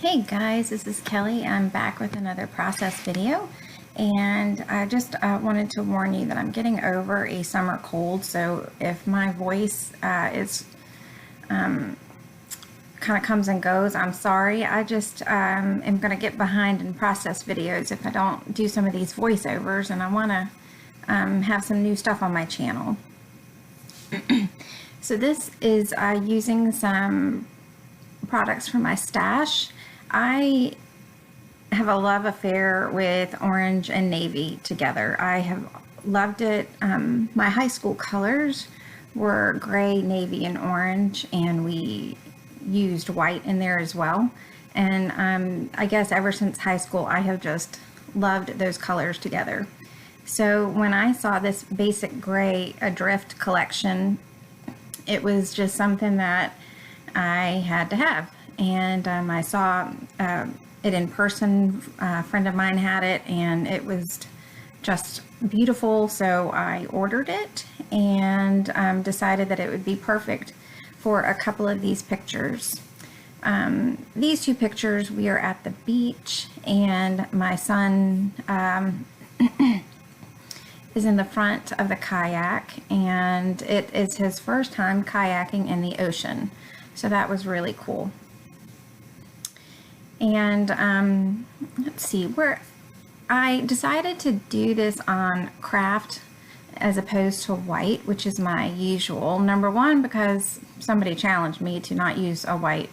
Hey guys, this is Kelly. I'm back with another process video, and I just wanted to warn you that I'm getting over a summer cold, so if my voice is kind of comes and goes, I'm sorry. I just am going to get behind in process videos if I don't do some of these voiceovers, and I want to have some new stuff on my channel. So this is using some products from my stash. I have a love affair with orange and navy together. I have loved it. My high school colors were gray, navy, and orange, and we used white in there as well. And I guess ever since high school, I have just loved those colors together. So when I saw this basic gray Adrift collection, it was just something that I had to have. And I saw it in person. A friend of mine had it, and it was just beautiful. So I ordered it and decided that it would be perfect for a couple of these pictures. These two pictures, we are at the beach, and my son is in the front of the kayak, and it is his first time kayaking in the ocean. So that was really cool. And let's see, where I decided to do this on craft as opposed to white, which is my usual. Number one, because somebody challenged me to not use a white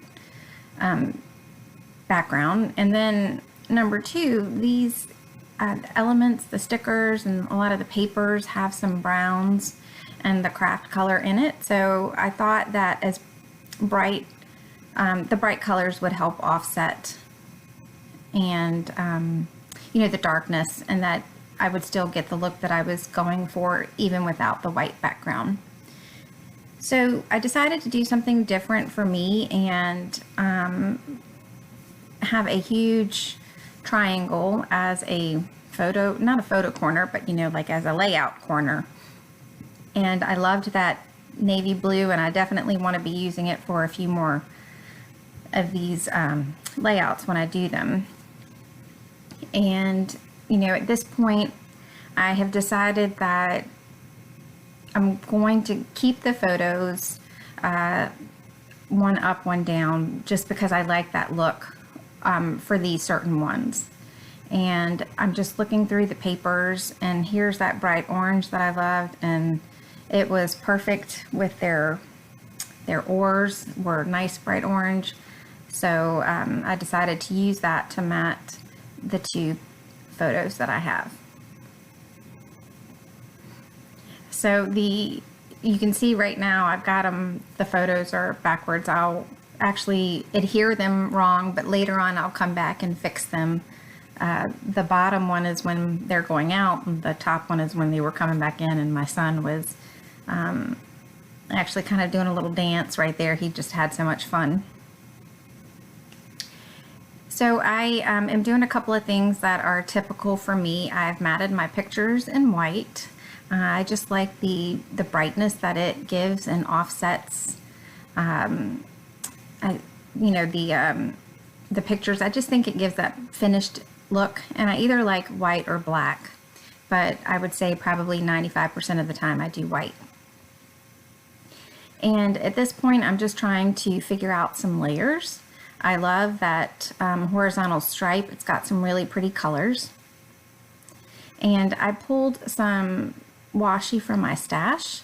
background. And then number two, these elements, the stickers and a lot of the papers have some browns and the craft color in it. So I thought that as bright, the bright colors would help offset and the darkness, and that I would still get the look that I was going for even without the white background. So I decided to do something different for me and have a huge triangle as a photo, not a photo corner, but like as a layout corner. And I loved that navy blue, and I definitely want to be using it for a few more of these layouts when I do them. And at this point I have decided that I'm going to keep the photos one up, one down, just because I like that look for these certain ones. And I'm just looking through the papers, and here's that bright orange that I loved, and it was perfect with their oars were nice bright orange. So I decided to use that to matte the two photos that I have. So you can see right now I've got them, the photos are backwards. I'll actually adhere them wrong, but later on I'll come back and fix them. The bottom one is when they're going out, and the top one is when they were coming back in, and my son was actually kind of doing a little dance right there. He just had so much fun. So I am doing a couple of things that are typical for me. I've matted my pictures in white. I just like the brightness that it gives and offsets. The pictures. I just think it gives that finished look, and I either like white or black, but I would say probably 95% of the time I do white. And at this point, I'm just trying to figure out some layers. I love that horizontal stripe. It's got some really pretty colors. And I pulled some washi from my stash,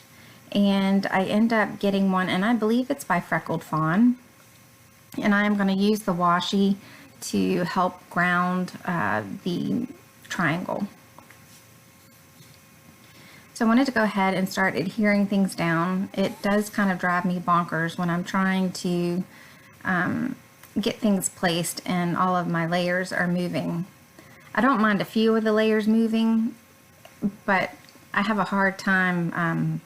and I end up getting one, and I believe it's by Freckled Fawn. And I am going to use the washi to help ground the triangle. So I wanted to go ahead and start adhering things down. It does kind of drive me bonkers when I'm trying to get things placed and all of my layers are moving. I don't mind a few of the layers moving, but I have a hard time.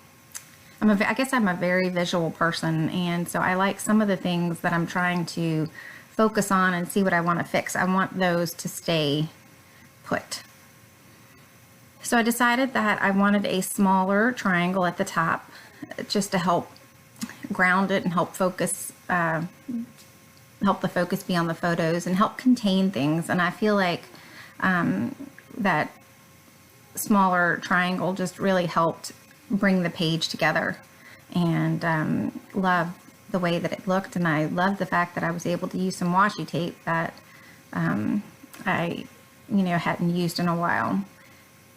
I guess I'm a very visual person, and so I like some of the things that I'm trying to focus on and see what I want to fix. I want those to stay put. So I decided that I wanted a smaller triangle at the top just to help ground it and help focus help the focus be on the photos and help contain things. And I feel like that smaller triangle just really helped bring the page together, and love the way that it looked. And I love the fact that I was able to use some washi tape that I hadn't used in a while.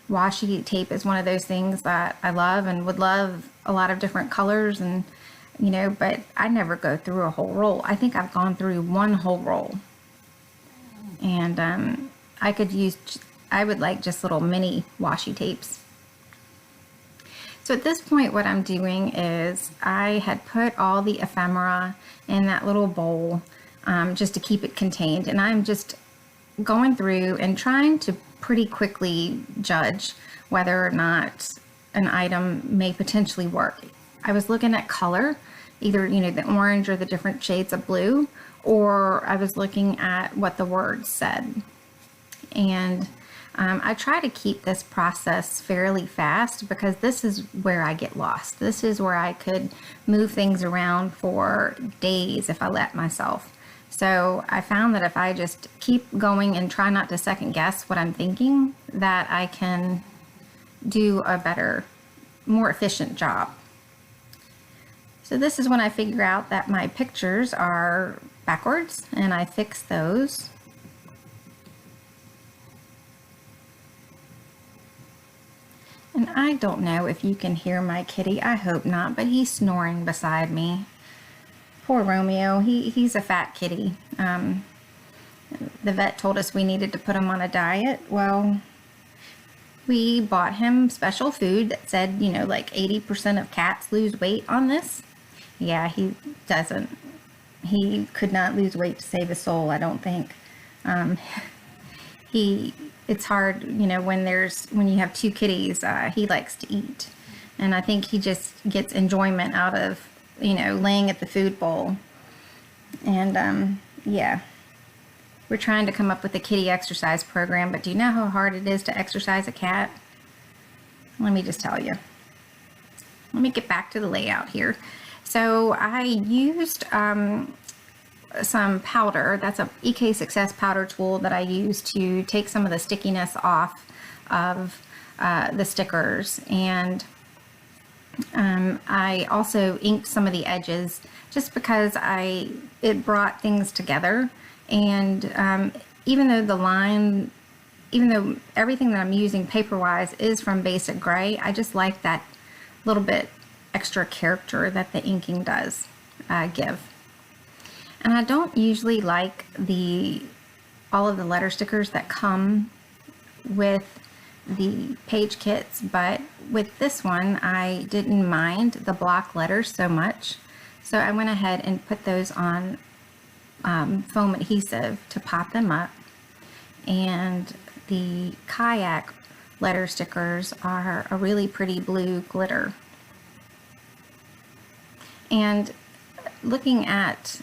Washi tape is one of those things that I love and would love a lot of different colors, and but I never go through a whole roll. I think I've gone through one whole roll, and I would like just little mini washi tapes. So at this point, what I'm doing is I had put all the ephemera in that little bowl just to keep it contained, and I'm just going through and trying to pretty quickly judge whether or not an item may potentially work. I was looking at color, either the orange or the different shades of blue, or I was looking at what the words said. And I try to keep this process fairly fast because this is where I get lost. This is where I could move things around for days if I let myself. So I found that if I just keep going and try not to second guess what I'm thinking, that I can do a better, more efficient job. So this is when I figure out that my pictures are backwards, and I fix those. And I don't know if you can hear my kitty. I hope not, but he's snoring beside me. Poor Romeo. He's a fat kitty. The vet told us we needed to put him on a diet. Well, we bought him special food that said, like 80% of cats lose weight on this. Yeah, he doesn't. He could not lose weight to save his soul, I don't think. It's hard, when you have two kitties, he likes to eat. And I think he just gets enjoyment out of, laying at the food bowl. And, yeah. We're trying to come up with a kitty exercise program, but do you know how hard it is to exercise a cat? Let me just tell you. Let me get back to the layout here. So I used some powder. That's a EK Success powder tool that I use to take some of the stickiness off of the stickers. And I also inked some of the edges just because it brought things together. And even though everything that I'm using paper-wise is from Basic Gray, I just like that little bit extra character that the inking does give. And I don't usually like all of the letter stickers that come with the page kits, but with this one I didn't mind the block letters so much, so I went ahead and put those on foam adhesive to pop them up. And the Kayak letter stickers are a really pretty blue glitter. And looking at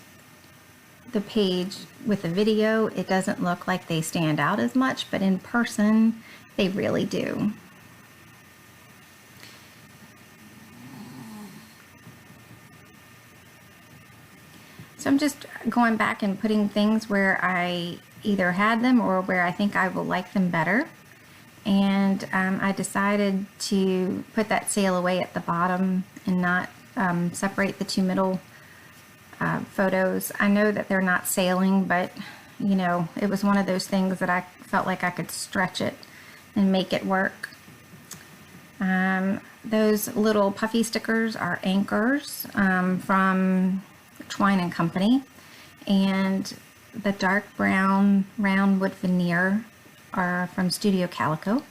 the page with the video, it doesn't look like they stand out as much, but in person they really do. So I'm just going back and putting things where I either had them or where I think I will like them better. And I decided to put that sail away at the bottom and not separate the two middle photos. I know that they're not sailing, but it was one of those things that I felt like I could stretch it and make it work. Those little puffy stickers are anchors from Twine & Company, and the dark brown round wood veneer are from Studio Calico.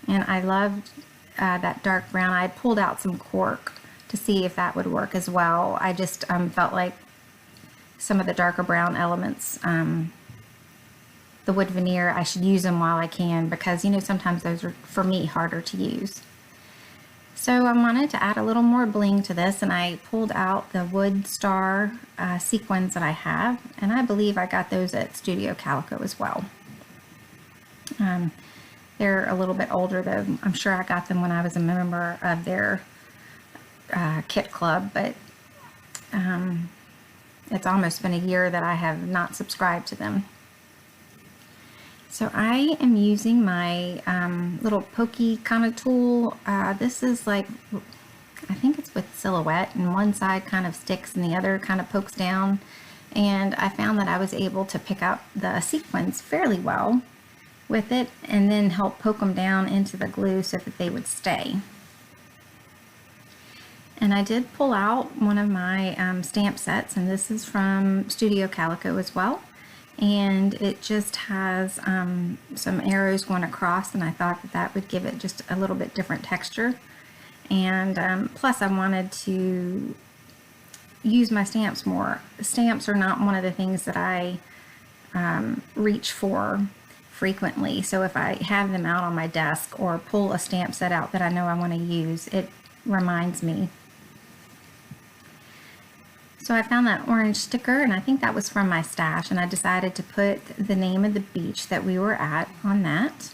And I loved that dark brown. I pulled out some cork to see if that would work as well. I just felt like some of the darker brown elements, the wood veneer, I should use them while I can, because sometimes those are, for me, harder to use. So I wanted to add a little more bling to this, and I pulled out the wood star sequins that I have, and I believe I got those at Studio Calico as well. They're a little bit older though. I'm sure I got them when I was a member of their kit club, but It's almost been a year that I have not subscribed to them. So I am using my little pokey kind of tool. This is like, I think it's with Silhouette, and one side kind of sticks and the other kind of pokes down. And I found that I was able to pick up the sequins fairly well with it and then help poke them down into the glue so that they would stay. And I did pull out one of my stamp sets, and this is from Studio Calico as well. And it just has some arrows going across, and I thought that that would give it just a little bit different texture. And plus I wanted to use my stamps more. Stamps are not one of the things that I reach for frequently, so if I have them out on my desk or pull a stamp set out that I know I want to use, it reminds me. So I found that orange sticker, and I think that was from my stash, and I decided to put the name of the beach that we were at on that.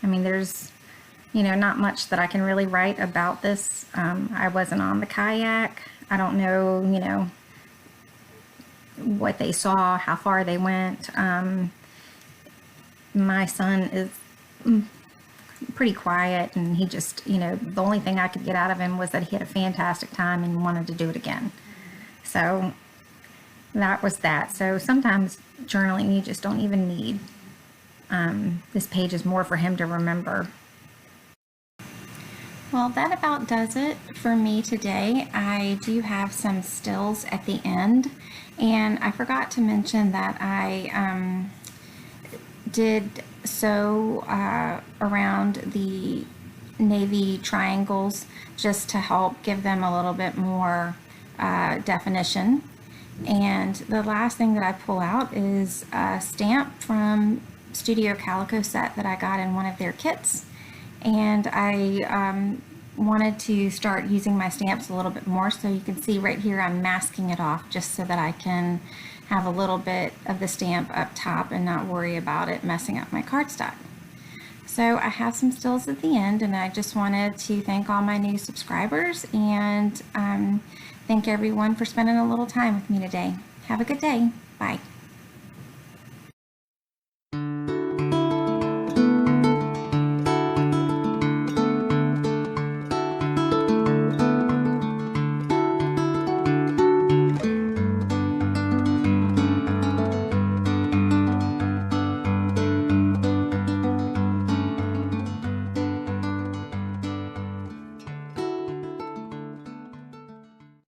I mean, there's, you know, not much that I can really write about this. I wasn't on the Kayak. I don't know, you know, what they saw, how far they went. My son is pretty quiet, and he just, you know, the only thing I could get out of him was that he had a fantastic time and wanted to do it again. So that was that. So sometimes journaling, you just don't even need. This page is more for him to remember. Well, that about does it for me today. I do have some stills at the end, and I forgot to mention that I did sew around the navy triangles just to help give them a little bit more definition. And the last thing that I pull out is a stamp from Studio Calico set that I got in one of their kits, and I wanted to start using my stamps a little bit more. So you can see right here I'm masking it off just so that I can have a little bit of the stamp up top and not worry about it messing up my cardstock. So I have some stills at the end, and I just wanted to thank all my new subscribers and thank everyone for spending a little time with me today. Have a good day. Bye.